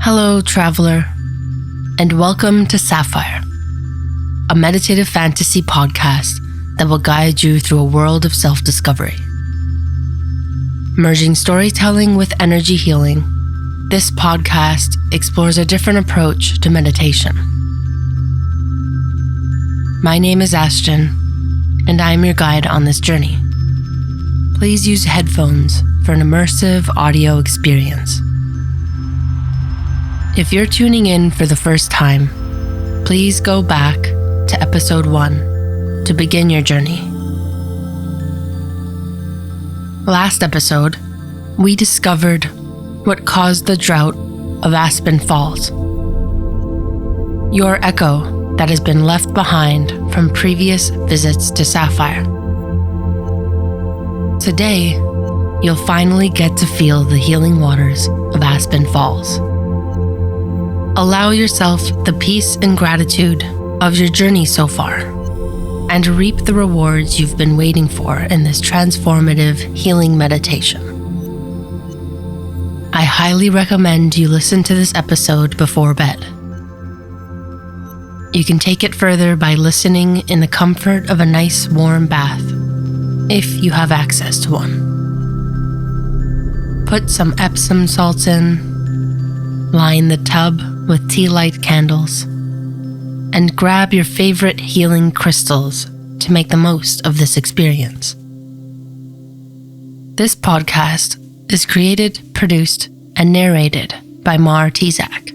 Hello, traveler, and welcome to Sapphire, a meditative fantasy podcast that will guide you through a world of self-discovery. Merging storytelling with energy healing, this podcast explores a different approach to meditation. My name is Aspen, and I am your guide on this journey. Please use headphones for an immersive audio experience. If you're tuning in for the first time, please go back to episode 1 to begin your journey. Last episode, we discovered what caused the drought of Aspen Falls. Your echo that has been left behind from previous visits to Sapphire. Today, you'll finally get to feel the healing waters of Aspen Falls. Allow yourself the peace and gratitude of your journey so far, and reap the rewards you've been waiting for in this transformative healing meditation. I highly recommend you listen to this episode before bed. You can take it further by listening in the comfort of a nice warm bath, if you have access to one. Put some Epsom salts in, line the tub with tea light candles, and grab your favorite healing crystals to make the most of this experience. This podcast is created, produced, and narrated by Mar Tizak,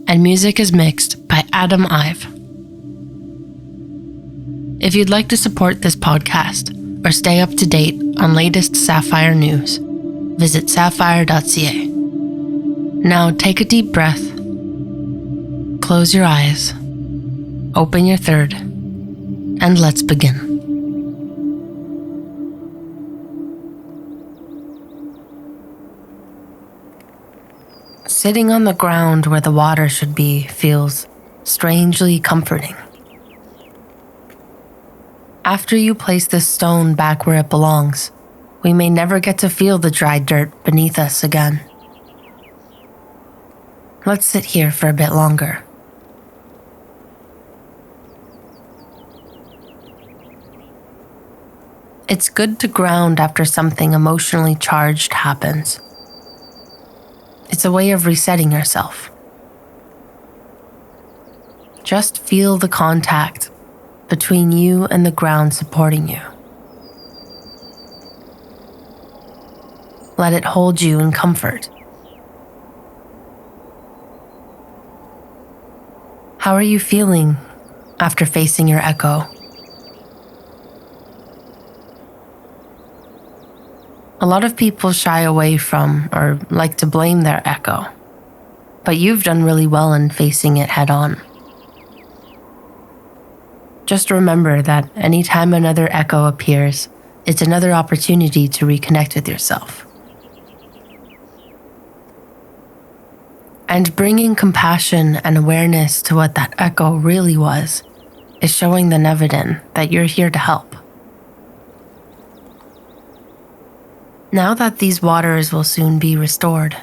and music is mixed by Adam Ive. If you'd like to support this podcast or stay up to date on latest Sapphire news, visit sapphire.ca. Now take a deep breath, close your eyes, open your third, and let's begin. Sitting on the ground where the water should be feels strangely comforting. After you place this stone back where it belongs, we may never get to feel the dry dirt beneath us again. Let's sit here for a bit longer. It's good to ground after something emotionally charged happens. It's a way of resetting yourself. Just feel the contact between you and the ground supporting you. Let it hold you in comfort. How are you feeling after facing your echo? A lot of people shy away from or like to blame their echo, but you've done really well in facing it head on. Just remember that anytime another echo appears, it's another opportunity to reconnect with yourself. And bringing compassion and awareness to what that echo really was is showing the Nevedin that you're here to help. Now that these waters will soon be restored,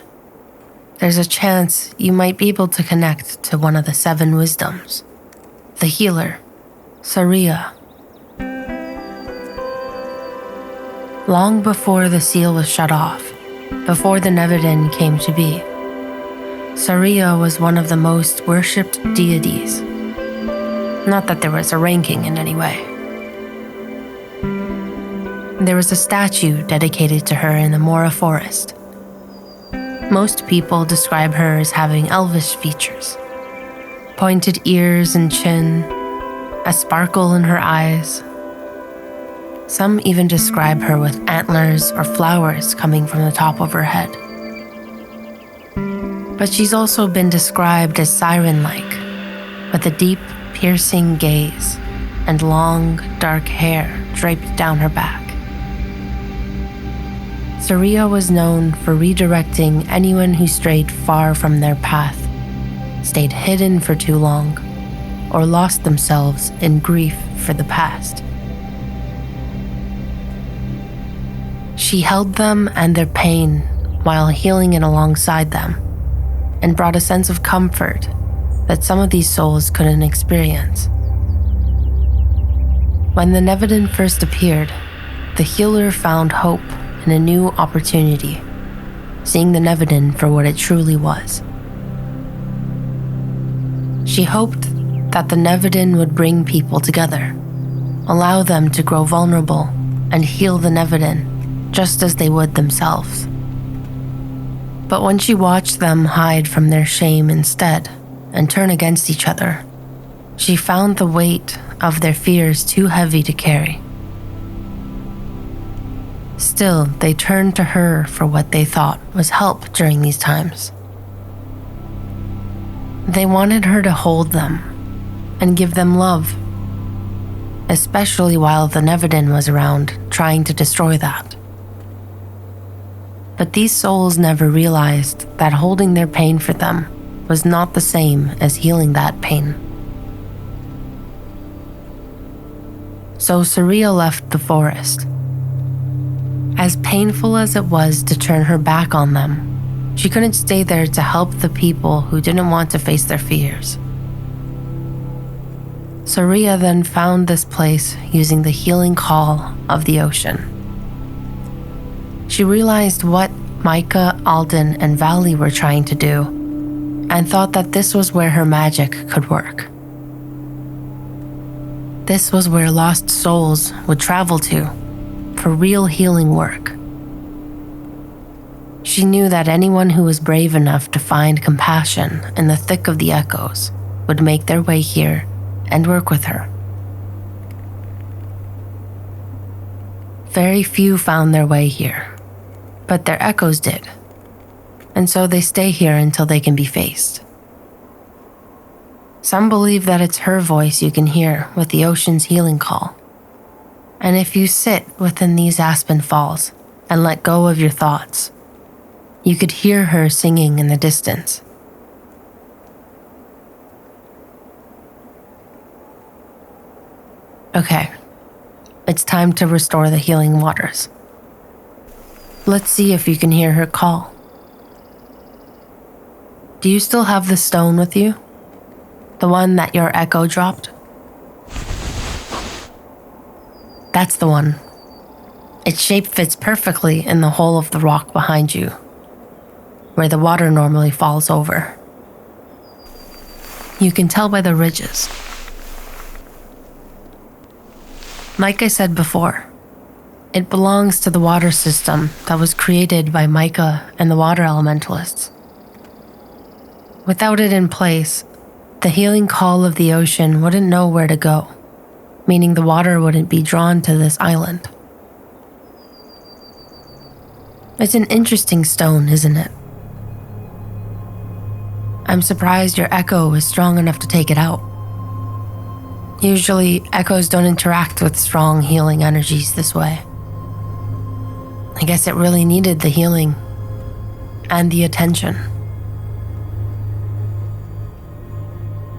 there's a chance you might be able to connect to one of the 7 wisdoms, the healer, Saria. Long before the seal was shut off, before the Nevedin came to be, Saria was one of the most worshipped deities. Not that there was a ranking in any way. There was a statue dedicated to her in the Mora forest. Most people describe her as having elvish features, pointed ears and chin, a sparkle in her eyes. Some even describe her with antlers or flowers coming from the top of her head. But she's also been described as siren-like, with a deep, piercing gaze and long, dark hair draped down her back. Saria was known for redirecting anyone who strayed far from their path, stayed hidden for too long, or lost themselves in grief for the past. She held them and their pain while healing it alongside them, and brought a sense of comfort that some of these souls couldn't experience. When the Nevedin first appeared, the healer found hope and a new opportunity, seeing the Nevedin for what it truly was. She hoped that the Nevedin would bring people together, allow them to grow vulnerable, and heal the Nevedin just as they would themselves. But when she watched them hide from their shame instead and turn against each other, she found the weight of their fears too heavy to carry. Still, they turned to her for what they thought was help during these times. They wanted her to hold them and give them love, especially while the Nevedin was around trying to destroy that. But these souls never realized that holding their pain for them was not the same as healing that pain. So Surya left the forest. As painful as it was to turn her back on them, she couldn't stay there to help the people who didn't want to face their fears. Surya then found this place using the healing call of the ocean. She realized what Micah, Alden, and Valley were trying to do, and thought that this was where her magic could work. This was where lost souls would travel to for real healing work. She knew that anyone who was brave enough to find compassion in the thick of the echoes would make their way here and work with her. Very few found their way here, but their echoes did, and so they stay here until they can be faced. Some believe that it's her voice you can hear with the ocean's healing call. And if you sit within these Aspen Falls and let go of your thoughts, you could hear her singing in the distance. Okay, it's time to restore the healing waters. Let's see if you can hear her call. Do you still have the stone with you? The one that your echo dropped? That's the one. Its shape fits perfectly in the hole of the rock behind you, where the water normally falls over. You can tell by the ridges. Like I said before, it belongs to the water system that was created by Micah and the water elementalists. Without it in place, the healing call of the ocean wouldn't know where to go, meaning the water wouldn't be drawn to this island. It's an interesting stone, isn't it? I'm surprised your echo is strong enough to take it out. Usually, echoes don't interact with strong healing energies this way. I guess it really needed the healing and the attention.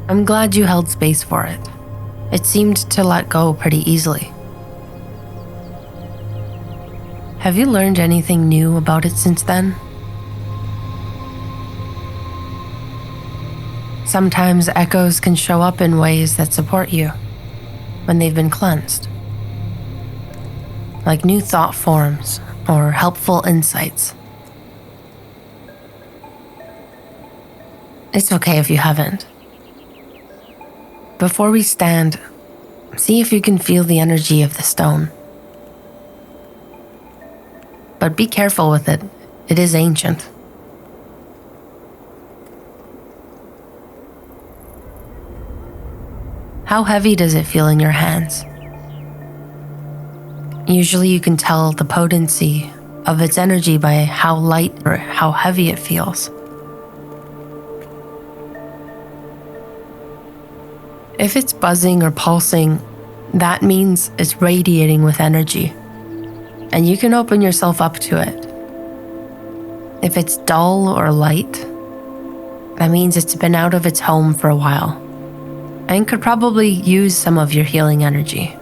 I'm glad you held space for it. It seemed to let go pretty easily. Have you learned anything new about it since then? Sometimes echoes can show up in ways that support you when they've been cleansed, like new thought forms or helpful insights. It's okay if you haven't. Before we stand, see if you can feel the energy of the stone. But be careful with it. It is ancient. How heavy does it feel in your hands? Usually you can tell the potency of its energy by how light or how heavy it feels. If it's buzzing or pulsing, that means it's radiating with energy, and you can open yourself up to it. If it's dull or light, that means it's been out of its home for a while and could probably use some of your healing energy.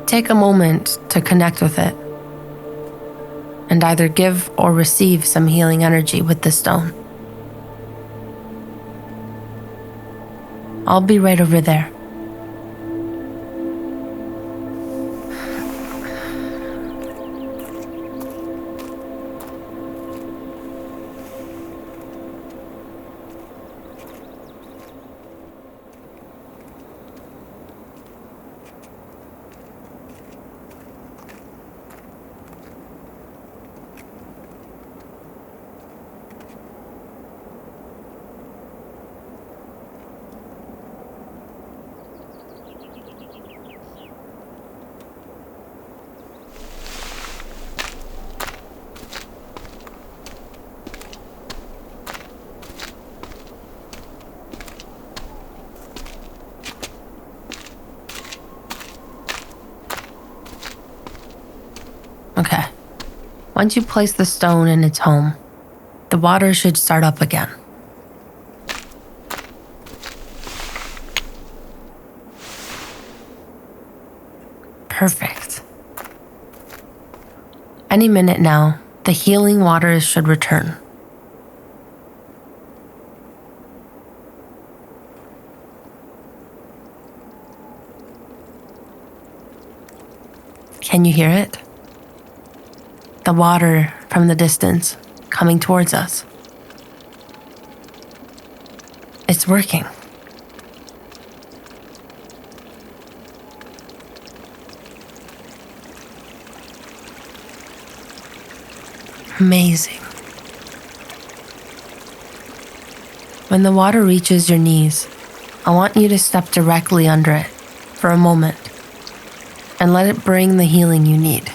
Take a moment to connect with it. and either give or receive some healing energy with the stone. I'll be right over there. Okay. Once you place the stone in its home, the water should start up again. Perfect. Any minute now, the healing waters should return. Can you hear it? The water from the distance coming towards us. It's working. Amazing. When the water reaches your knees, I want you to step directly under it for a moment and let it bring the healing you need.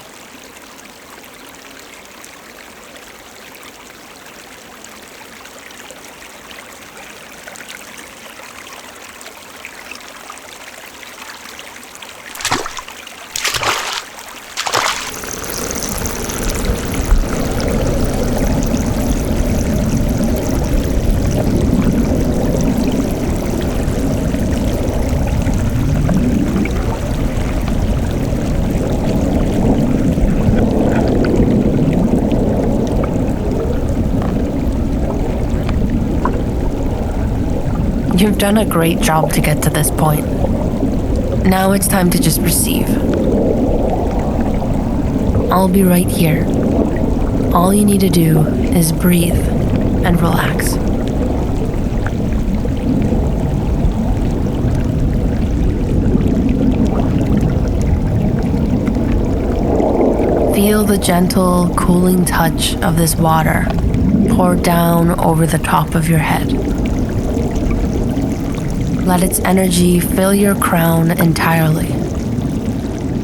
You've done a great job to get to this point. Now it's time to just receive. I'll be right here. All you need to do is breathe and relax. Feel the gentle, cooling touch of this water pour down over the top of your head. Let its energy fill your crown entirely,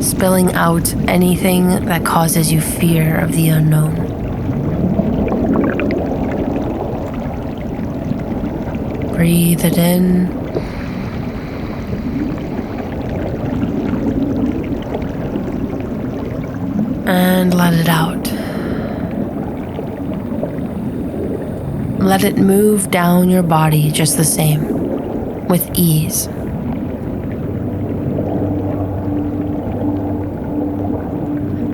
spilling out anything that causes you fear of the unknown. Breathe it in. And let it out. Let it move down your body just the same, with ease.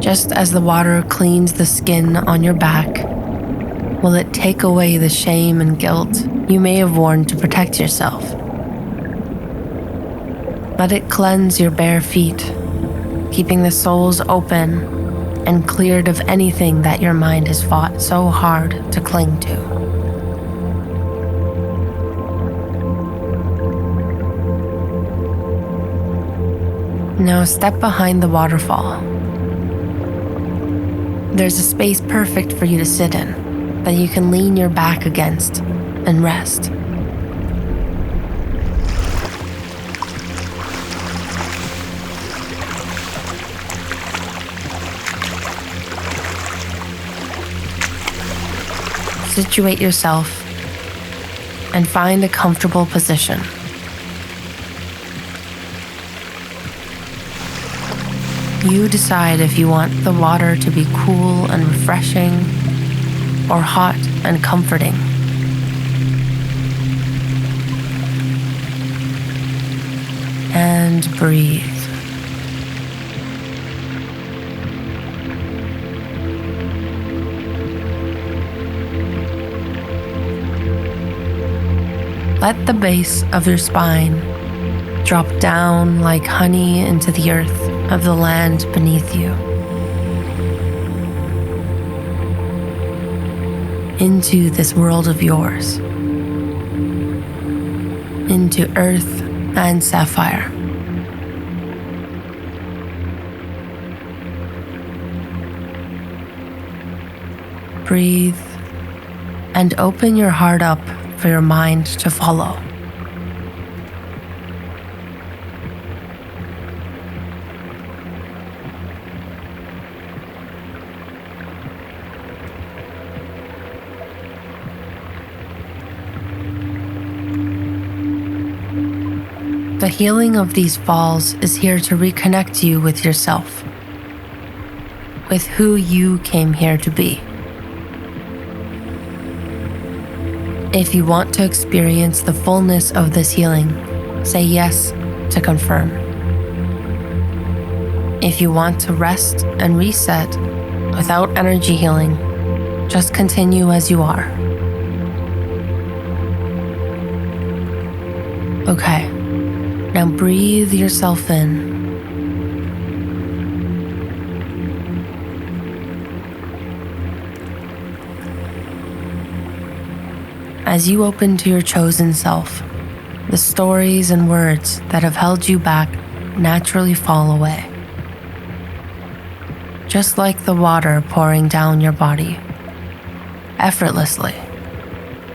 Just as the water cleans the skin on your back, will it take away the shame and guilt you may have worn to protect yourself. Let it cleanse your bare feet, keeping the soles open and cleared of anything that your mind has fought so hard to cling to. Now step behind the waterfall. There's a space perfect for you to sit in that you can lean your back against and rest. Situate yourself and find a comfortable position. You decide if you want the water to be cool and refreshing or hot and comforting. And breathe. . Let the base of your spine drop down like honey into the earth of the land beneath you, into this world of yours, into earth and sapphire. Breathe and open your heart up for your mind to follow. The healing of these falls is here to reconnect you with yourself, with who you came here to be. If you want to experience the fullness of this healing, say yes to confirm. If you want to rest and reset without energy healing, just continue as you are. Okay, now breathe yourself in. As you open to your chosen self, the stories and words that have held you back naturally fall away. Just like the water pouring down your body, effortlessly,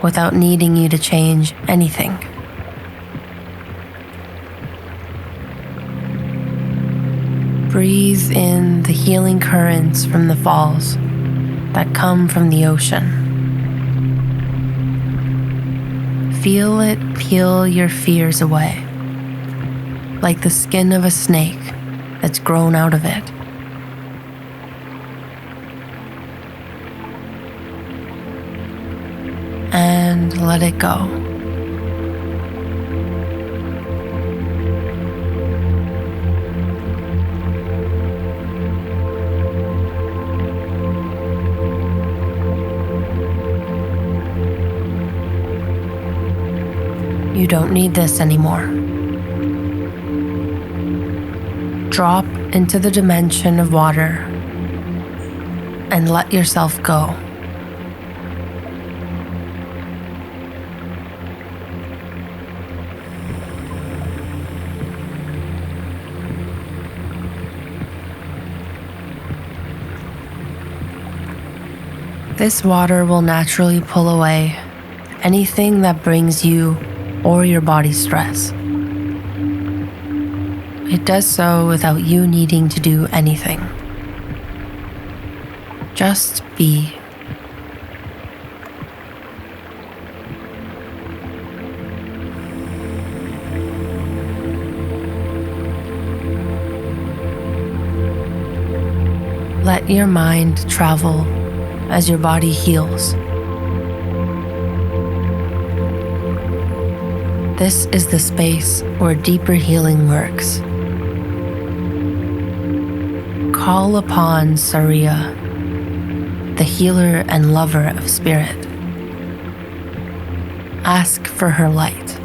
without needing you to change anything. Breathe in the healing currents from the falls that come from the ocean. Feel it peel your fears away, like the skin of a snake that's grown out of it. And let it go. You don't need this anymore. Drop into the dimension of water and let yourself go. This water will naturally pull away anything that brings you or your body stress. It does so without you needing to do anything. Just be. Let your mind travel as your body heals. This is the space where deeper healing works. Call upon Saria, the healer and lover of spirit. Ask for her light.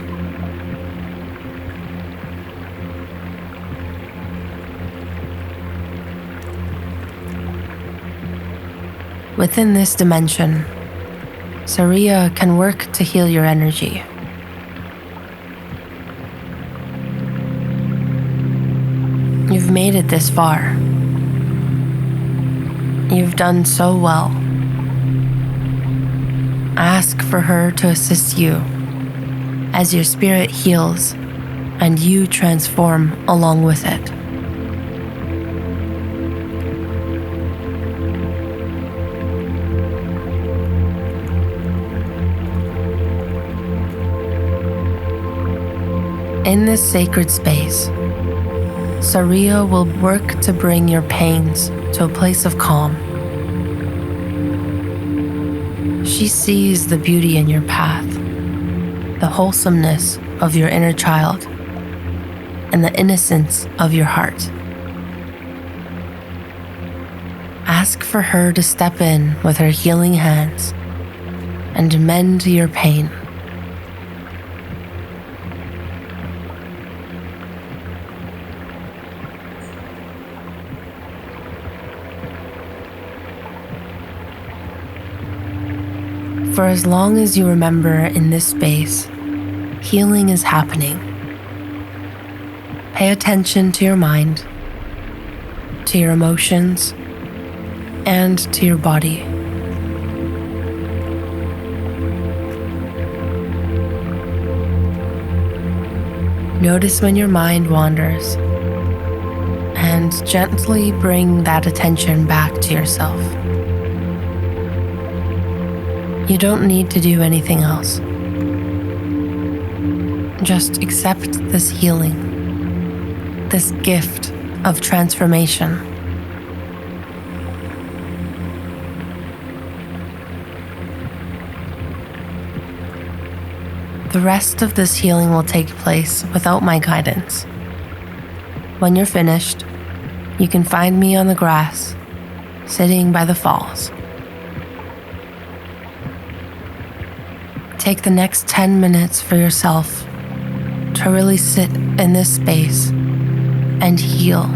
Within this dimension, Saria can work to heal your energy. You've made it this far. You've done so well. Ask for her to assist you as your spirit heals and you transform along with it. In this sacred space, Saria will work to bring your pains to a place of calm. She sees the beauty in your path, the wholesomeness of your inner child, and the innocence of your heart. Ask for her to step in with her healing hands and mend your pain. For as long as you remember in this space, healing is happening. Pay attention to your mind, to your emotions, and to your body. Notice when your mind wanders, and gently bring that attention back to yourself. You don't need to do anything else. Just accept this healing, this gift of transformation. The rest of this healing will take place without my guidance. When you're finished, you can find me on the grass, sitting by the falls. Take the next 10 minutes for yourself to really sit in this space and heal.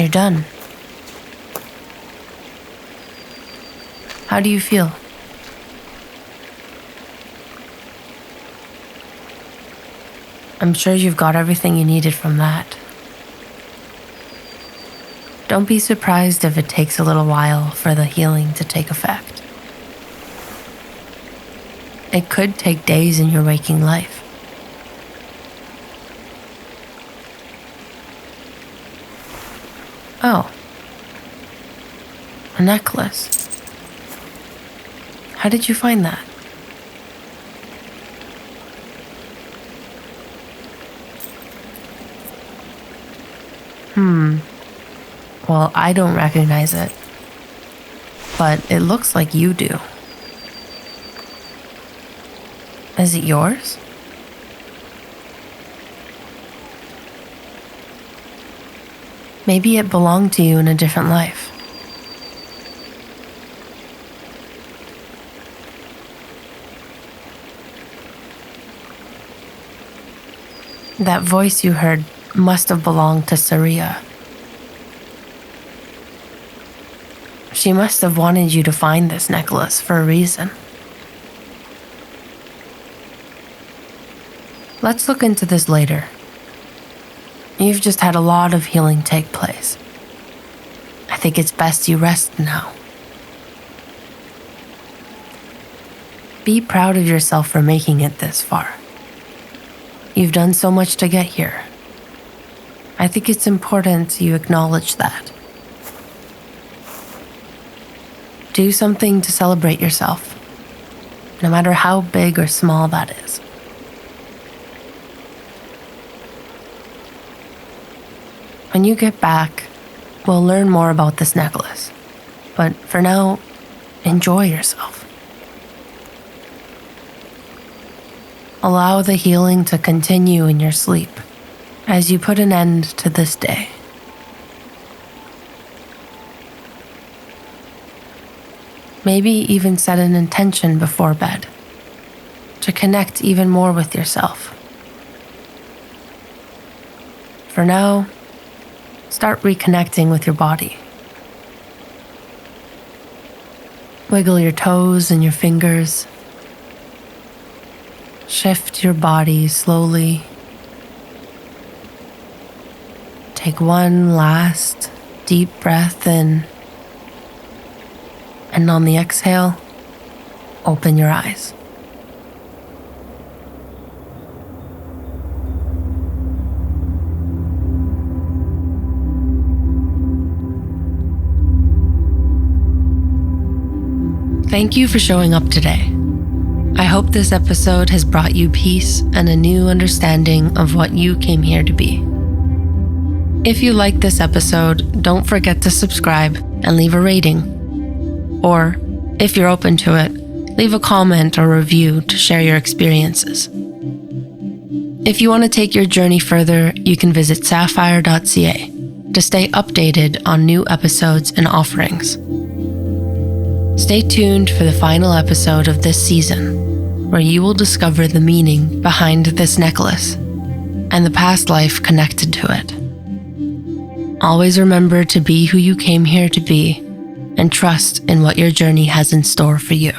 You're done. How do you feel? I'm sure you've got everything you needed from that. Don't be surprised if it takes a little while for the healing to take effect. It could take days in your waking life. Oh, a necklace. How did you find that? Well, I don't recognize it, but it looks like you do. Is it yours? Maybe it belonged to you in a different life. That voice you heard must have belonged to Saria. She must have wanted you to find this necklace for a reason. Let's look into this later. You've just had a lot of healing take place. I think it's best you rest now. Be proud of yourself for making it this far. You've done so much to get here. I think it's important you acknowledge that. Do something to celebrate yourself, no matter how big or small that is. When you get back, we'll learn more about this necklace. But for now, enjoy yourself. Allow the healing to continue in your sleep as you put an end to this day. Maybe even set an intention before bed to connect even more with yourself. For now, start reconnecting with your body. Wiggle your toes and your fingers. Shift your body slowly. Take one last deep breath in. And on the exhale, open your eyes. Thank you for showing up today. I hope this episode has brought you peace and a new understanding of what you came here to be. If you like this episode, don't forget to subscribe and leave a rating. Or, if you're open to it, leave a comment or review to share your experiences. If you want to take your journey further, you can visit sapphire.ca to stay updated on new episodes and offerings. Stay tuned for the final episode of this season, where you will discover the meaning behind this necklace and the past life connected to it. Always remember to be who you came here to be, and trust in what your journey has in store for you.